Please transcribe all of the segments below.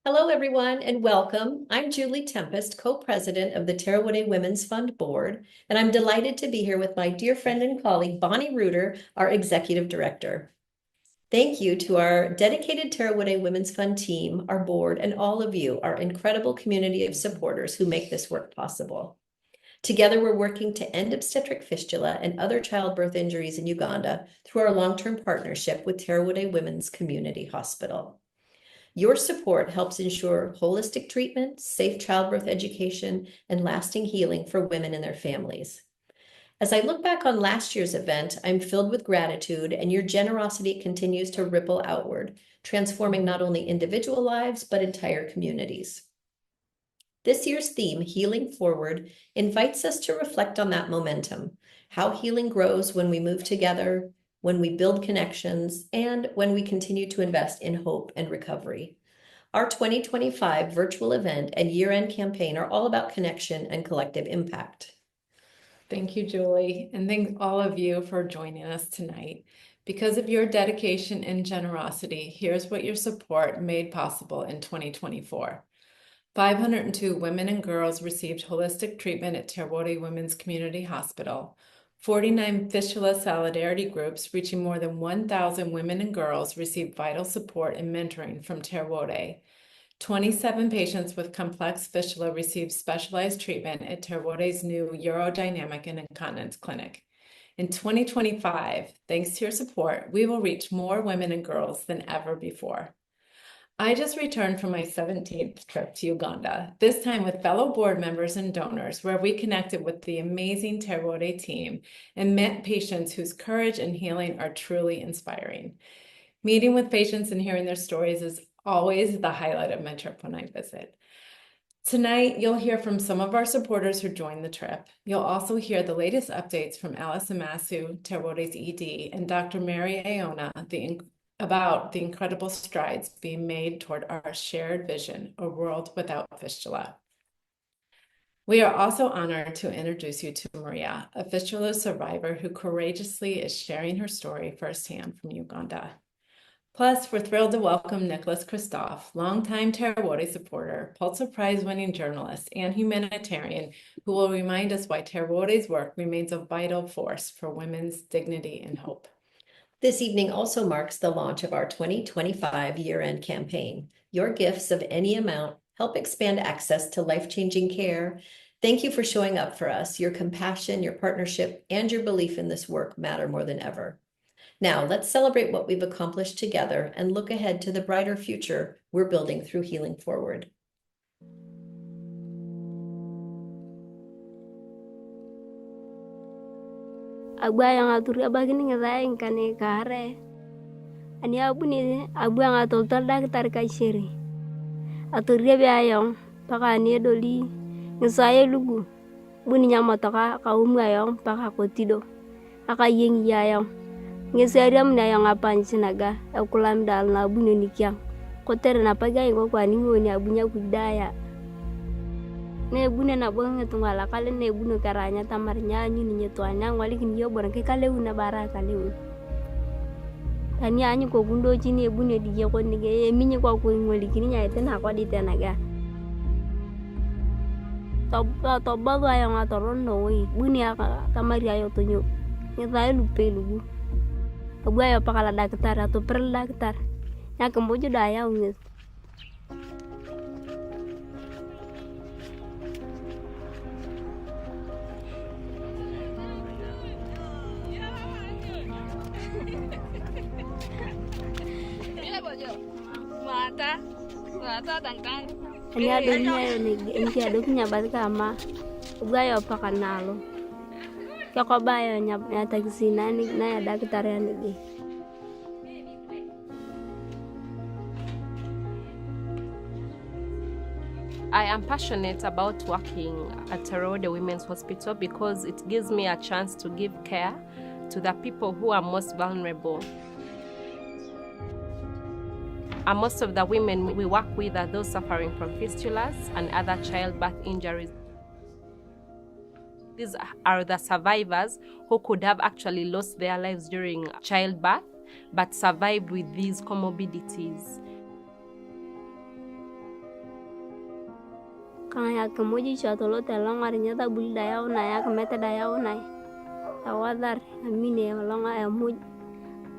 Hello, everyone, and welcome. I'm Julie Tempest, co-president of the Terrewode Women's Fund Board, and I'm delighted to be here with my dear friend and colleague, Bonnie Reuter, our executive director. Thank you to our dedicated Terrewode Women's Fund team, our board, and all of you, our incredible community of supporters who make this work possible. Together, we're working to end obstetric fistula and other childbirth injuries in Uganda through our long-term partnership with Terrewode Women's Community Hospital. Your support helps ensure holistic treatment, safe childbirth education, and lasting healing for women and their families. As I look back on last year's event, I'm filled with gratitude, and your generosity continues to ripple outward, transforming not only individual lives, but entire communities. This year's theme, Healing Forward, invites us to reflect on that momentum, how healing grows when we move together, when we build connections, and when we continue to invest in hope and recovery. Our 2025 virtual event and year-end campaign are all about connection and collective impact. Thank you, Julie, and thank all of you for joining us tonight. Because of your dedication and generosity, here's what your support made possible in 2024. 502 women and girls received holistic treatment at Terrewode Women's Community Hospital. 49 Fistula solidarity groups reaching more than 1,000 women and girls received vital support and mentoring from Terrewode. 27 patients with complex fistula received specialized treatment at Terrewode's new urodynamic and incontinence clinic. In 2025, thanks to your support, we will reach more women and girls than ever before. I just returned from my 17th trip to Uganda, this time with fellow board members and donors, where we connected with the amazing Terrewode team and met patients whose courage and healing are truly inspiring. Meeting with patients and hearing their stories is always the highlight of my trip when I visit. Tonight, you'll hear from some of our supporters who joined the trip. You'll also hear the latest updates from Alice Amasu, Terrewode's ED, and Dr. Mary Aona, about the incredible strides being made toward our shared vision, a world without fistula. We are also honored to introduce you to Maria, a fistula survivor who courageously is sharing her story firsthand from Uganda. Plus, we're thrilled to welcome Nicholas Christoph, longtime Terrewode supporter, Pulitzer Prize-winning journalist, and humanitarian, who will remind us why Terrewode's work remains a vital force for women's dignity and hope. This evening also marks the launch of our 2025 year-end campaign. Your gifts of any amount help expand access to life-changing care. Thank you for showing up for us. Your compassion, your partnership, and your belief in this work matter more than ever. Now, let's celebrate what we've accomplished together and look ahead to the brighter future we're building through Healing Forward. Agua yang atur abagini ngadai kane kare. Ani abu yang atur dah ketar kaisiri. Atur dia biayong paka ani doli ngesaya lugu. Buni nyama toka kaum ayong paka kotido. Aka yeng yayong. Ngesaya mnayong apan sinaga. Akulam dal na buni nikyang. Koter na pagai ko kwani ngoni abunya kudaya. Ne bune na bonga tungala kale ne bune karanya tamarnya nyuni nyetwana ngwali kinyo borang ke kale una bara kale tani anyi ko gundo chini bune di ko nige minyi ko ngwali kini nya tena ko di tena ga to bago ayo ngatoron no wi bune aka tamari ayo tonyo ngetai lupe lugu abu ayo pakala daktar atau perl daktar nya kembojo daya unges Ini adanya ini adanya bas kama ugayo pakanalo kaya bayo nyata kisina ni na ada kitarian ni. I am passionate about working at Terrewode Women's Hospital because it gives me a chance to give care to the people who are most vulnerable. And most of the women we work with are those suffering from fistulas and other childbirth injuries. These are the survivors who could have actually lost their lives during childbirth, but survived with these comorbidities. Kang ya kemoji chatolo telonga rinyata buli dayao na ya kemete dayao na. Tawadar amine longa ya muj.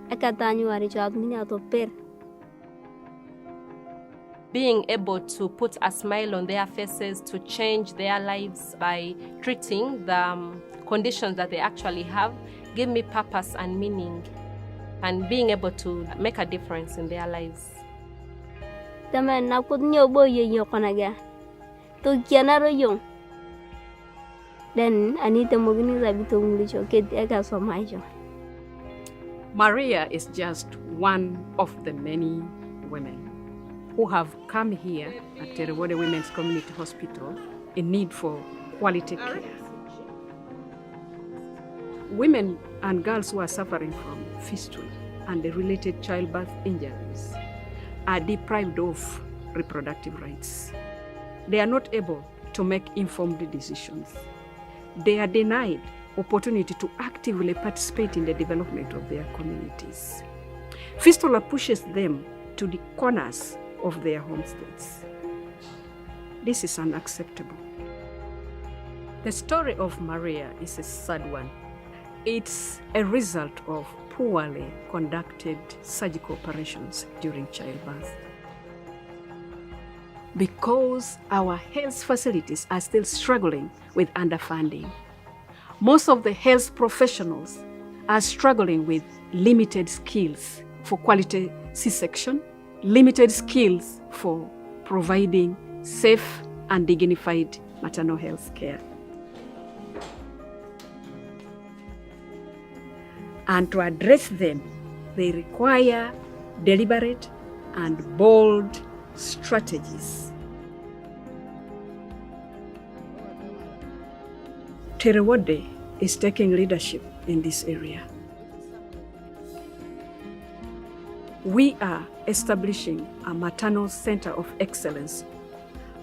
Ekatanyu ari chat mini atoper. Being able to put a smile on their faces, to change their lives by treating the conditions that they actually have, give me purpose and meaning, and being able to make a difference in their lives. Tamen na kut nyobo yo konaga. To kianaro yung. Then anita mogini zabito ngulicho ket eka somaicho. Maria is just one of the many women who have come here at Terrewode Women's Community Hospital in need for quality care. Women and girls who are suffering from fistula and the related childbirth injuries are deprived of reproductive rights. They are not able to make informed decisions. They are denied opportunity to actively participate in the development of their communities. Fistula pushes them to the corners of their homesteads. This is unacceptable. The story of Maria is a sad one. It's a result of poorly conducted surgical operations during childbirth. Because our health facilities are still struggling with underfunding, most of the health professionals are struggling with limited skills for quality C-section, limited skills for providing safe and dignified maternal health care. And to address them, they require deliberate and bold strategies. Terrewode is taking leadership in this area. We are establishing a maternal center of excellence,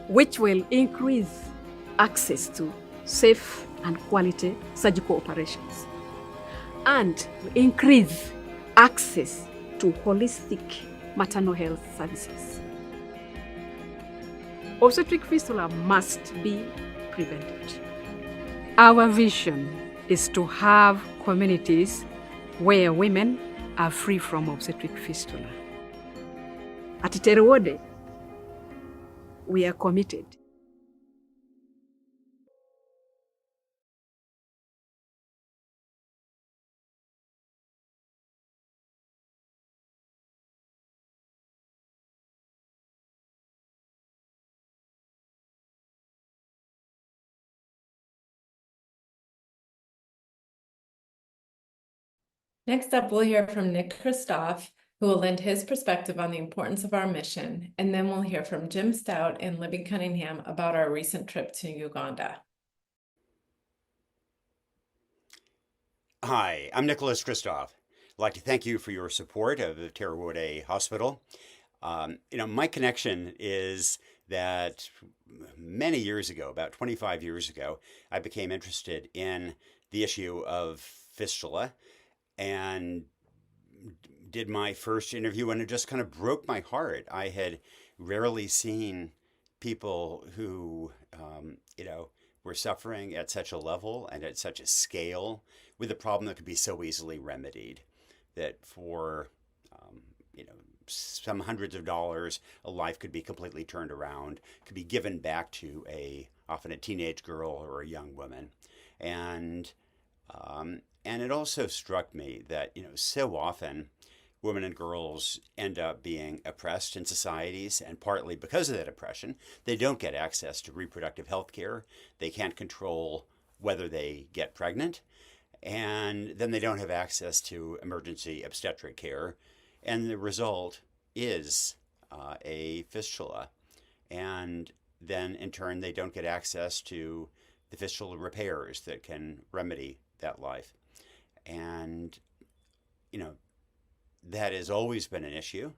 which will increase access to safe and quality surgical operations and increase access to holistic maternal health services. Obstetric fistula must be prevented. Our vision is to have communities where women are free from obstetric fistula. At Terrewode, we are committed. Next up, we'll hear from Nick Christoph, who will lend his perspective on the importance of our mission, and then we'll hear from Jim Stout and Libby Cunningham about our recent trip to Uganda. Hi, I'm Nicholas Christoph. I'd like to thank you for your support of the Terrewode Hospital. My connection is that many years ago, about 25 years ago, I became interested in the issue of fistula and did my first interview, and it just kind of broke my heart. I had rarely seen people who, were suffering at such a level and at such a scale with a problem that could be so easily remedied. That for, some hundreds of dollars, a life could be completely turned around, could be given back to often a teenage girl or a young woman. And it also struck me that, so often women and girls end up being oppressed in societies, and partly because of that oppression, they don't get access to reproductive health care. They can't control whether they get pregnant, and then they don't have access to emergency obstetric care, and the result is a fistula. And then in turn, they don't get access to the fistula repairs that can remedy that life. And, that has always been an issue.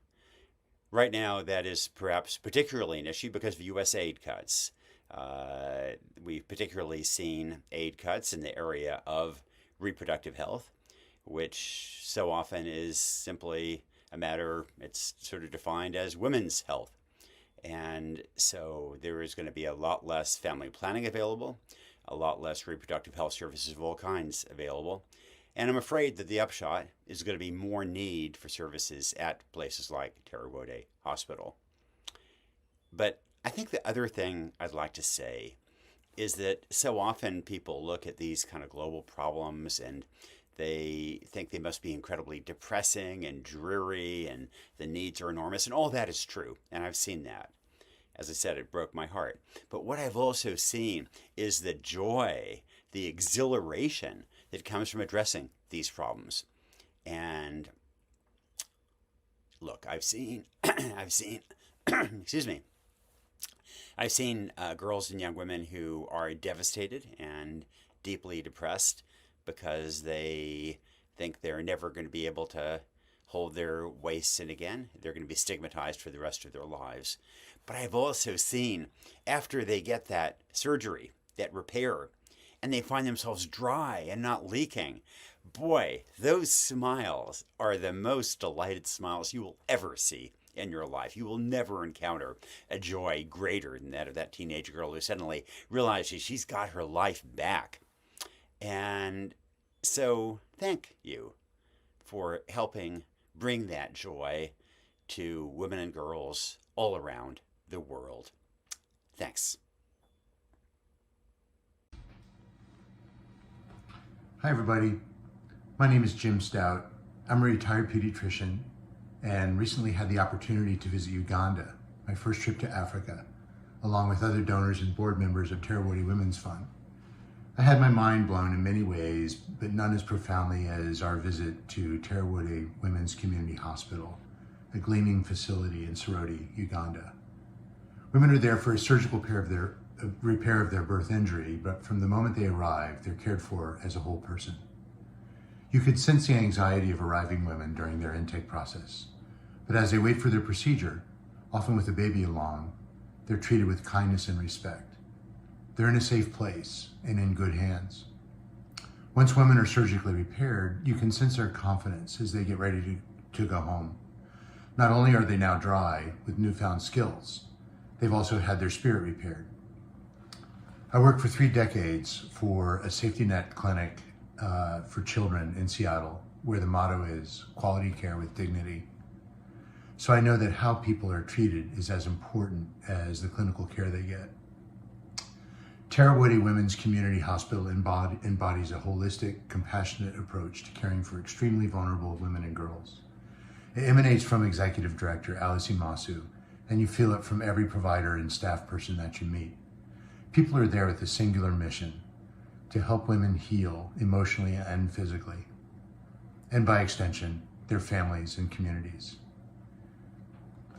Right now, that is perhaps particularly an issue because of U.S. aid cuts. We've particularly seen aid cuts in the area of reproductive health, which so often is simply a matter, it's sort of defined as women's health. And so there is going to be a lot less family planning available, a lot less reproductive health services of all kinds available. And I'm afraid that the upshot is going to be more need for services at places like Terrewode Hospital. But I think the other thing I'd like to say is that so often people look at these kind of global problems and they think they must be incredibly depressing and dreary and the needs are enormous, and all that is true, and I've seen that. As I said, it broke my heart. But what I've also seen is the joy, the exhilaration that comes from addressing these problems. And look, I've seen, excuse me, I've seen girls and young women who are devastated and deeply depressed because they think they're never going to be able to hold their waists in again. They're going to be stigmatized for the rest of their lives. But I've also seen after they get that surgery, that repair, and they find themselves dry and not leaking, boy, those smiles are the most delighted smiles you will ever see in your life. You will never encounter a joy greater than that of that teenage girl who suddenly realizes she's got her life back. And so thank you for helping bring that joy to women and girls all around the world. Thanks. Hi everybody, my name is Jim Stout. I'm a retired pediatrician and recently had the opportunity to visit Uganda, my first trip to Africa, along with other donors and board members of Terrewode Women's Fund. I had my mind blown in many ways, but none as profoundly as our visit to Terrewode Women's Community Hospital, a gleaming facility in Terrewode, Uganda. Women are there for a surgical repair of their birth injury, but from the moment they arrive, they're cared for as a whole person. You could sense the anxiety of arriving women during their intake process, but as they wait for their procedure, often with a baby along, they're treated with kindness and respect. They're in a safe place and in good hands. Once women are surgically repaired, you can sense their confidence as they get ready to go home. Not only are they now dry with newfound skills, they've also had their spirit repaired. I worked for 3 decades for a safety net clinic for children in Seattle, where the motto is quality care with dignity. So I know that how people are treated is as important as the clinical care they get. Terrewode Women's Community Hospital embodies a holistic, compassionate approach to caring for extremely vulnerable women and girls. It emanates from Executive Director Alice Masu, and you feel it from every provider and staff person that you meet. People are there with a singular mission to help women heal emotionally and physically, and by extension, their families and communities.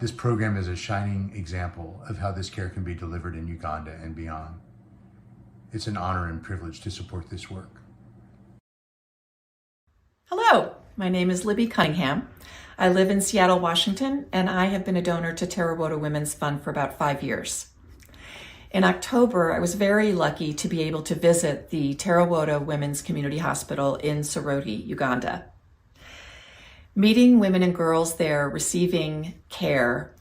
This program is a shining example of how this care can be delivered in Uganda and beyond. It's an honor and privilege to support this work. Hello, my name is Libby Cunningham. I live in Seattle, Washington, and I have been a donor to Terrewode Women's Fund for about 5 years. In October, I was very lucky to be able to visit the Terrewode Women's Community Hospital in Terrewode, Uganda. Meeting women and girls there receiving care,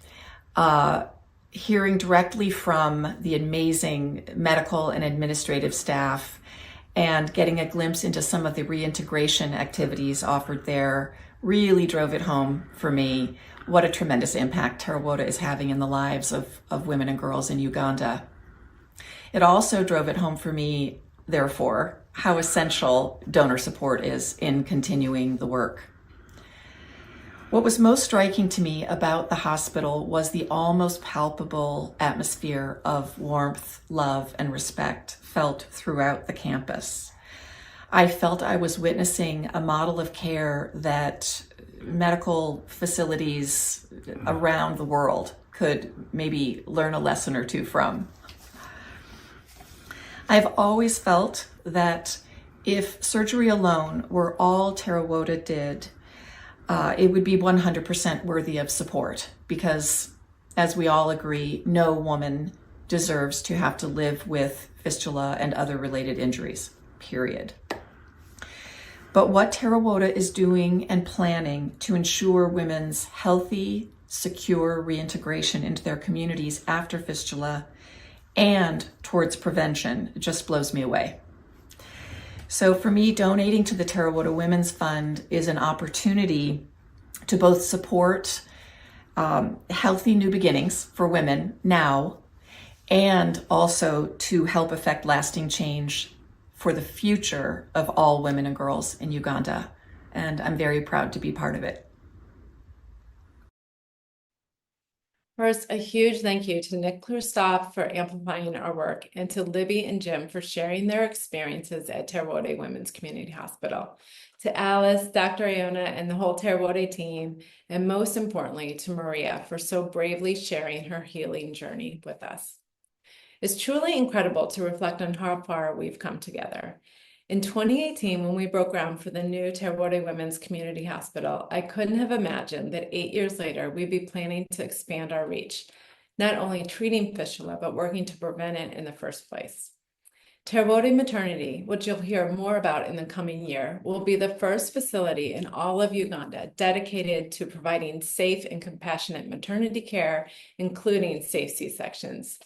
hearing directly from the amazing medical and administrative staff, and getting a glimpse into some of the reintegration activities offered there really drove it home for me what a tremendous impact Terrewode is having in the lives of women and girls in Uganda. It also drove it home for me, therefore, how essential donor support is in continuing the work. What was most striking to me about the hospital was the almost palpable atmosphere of warmth, love, and respect felt throughout the campus. I felt I was witnessing a model of care that medical facilities around the world could maybe learn a lesson or two from. I've always felt that if surgery alone were all Terrewode did, it would be 100% worthy of support because, as we all agree, no woman deserves to have to live with fistula and other related injuries, period. But what Terrewode is doing and planning to ensure women's healthy, secure reintegration into their communities after fistula and towards prevention. It just blows me away. So for me, donating to the Terrewode Women's Fund is an opportunity to both support healthy new beginnings for women now, and also to help affect lasting change for the future of all women and girls in Uganda. And I'm very proud to be part of it. First, a huge thank you to Nick Christoph for amplifying our work, and to Libby and Jim for sharing their experiences at Terrewode Women's Community Hospital. To Alice, Dr. Iona, and the whole Terrewode team, and most importantly, to Maria for so bravely sharing her healing journey with us. It's truly incredible to reflect on how far we've come together. In 2018, when we broke ground for the new Terrewode Women's Community Hospital, I couldn't have imagined that 8 years later, we'd be planning to expand our reach, not only treating fistula, but working to prevent it in the first place. Terrewode Maternity, which you'll hear more about in the coming year, will be the first facility in all of Uganda dedicated to providing safe and compassionate maternity care, including safe C-sections.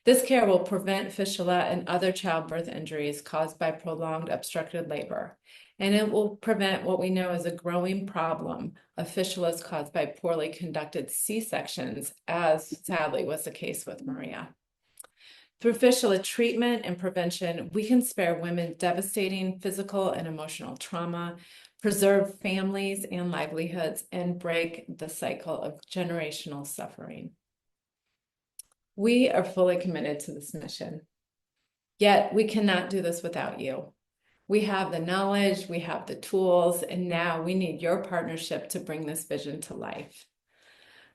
This care will prevent fistula and other childbirth injuries caused by prolonged obstructed labor, and it will prevent what we know as a growing problem of fistulas caused by poorly conducted C-sections, as sadly was the case with Maria. Through fistula treatment and prevention, we can spare women devastating physical and emotional trauma, preserve families and livelihoods, and break the cycle of generational suffering. We are fully committed to this mission, yet we cannot do this without you. We have the knowledge, we have the tools, and now we need your partnership to bring this vision to life.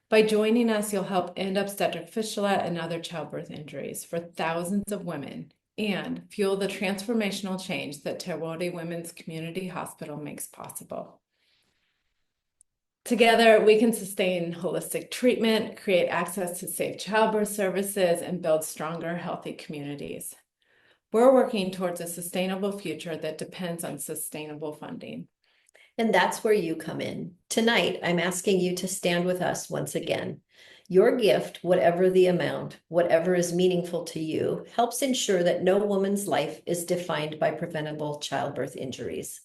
By joining us, you'll help end obstetric fistula and other childbirth injuries for thousands of women, and fuel the transformational change that Terrewode Women's Community Hospital makes possible. Together, we can sustain holistic treatment, create access to safe childbirth services, and build stronger, healthy communities. We're working towards a sustainable future that depends on sustainable funding. And that's where you come in. Tonight, I'm asking you to stand with us once again. Your gift, whatever the amount, whatever is meaningful to you, helps ensure that no woman's life is defined by preventable childbirth injuries.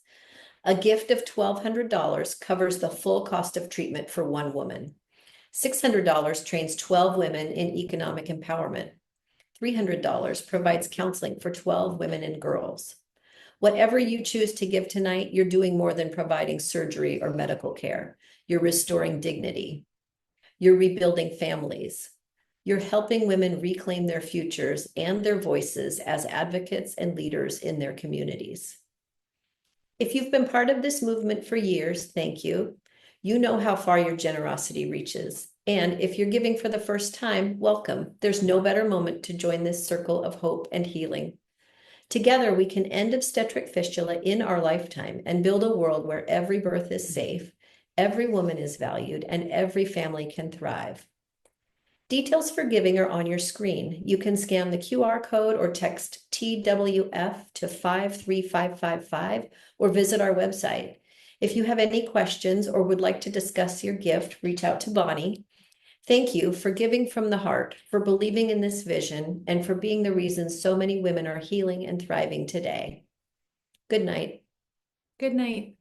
A gift of $1,200 covers the full cost of treatment for one woman. $600 trains 12 women in economic empowerment. $300 provides counseling for 12 women and girls. Whatever you choose to give tonight, you're doing more than providing surgery or medical care. You're restoring dignity. You're rebuilding families. You're helping women reclaim their futures and their voices as advocates and leaders in their communities. If you've been part of this movement for years, thank you. You know how far your generosity reaches. And if you're giving for the first time, welcome. There's no better moment to join this circle of hope and healing. Together, we can end obstetric fistula in our lifetime and build a world where every birth is safe, every woman is valued, and every family can thrive. Details for giving are on your screen. You can scan the QR code or text TWF to 53555 or visit our website. If you have any questions or would like to discuss your gift, reach out to Bonnie. Thank you for giving from the heart, for believing in this vision, and for being the reason so many women are healing and thriving today. Good night. Good night.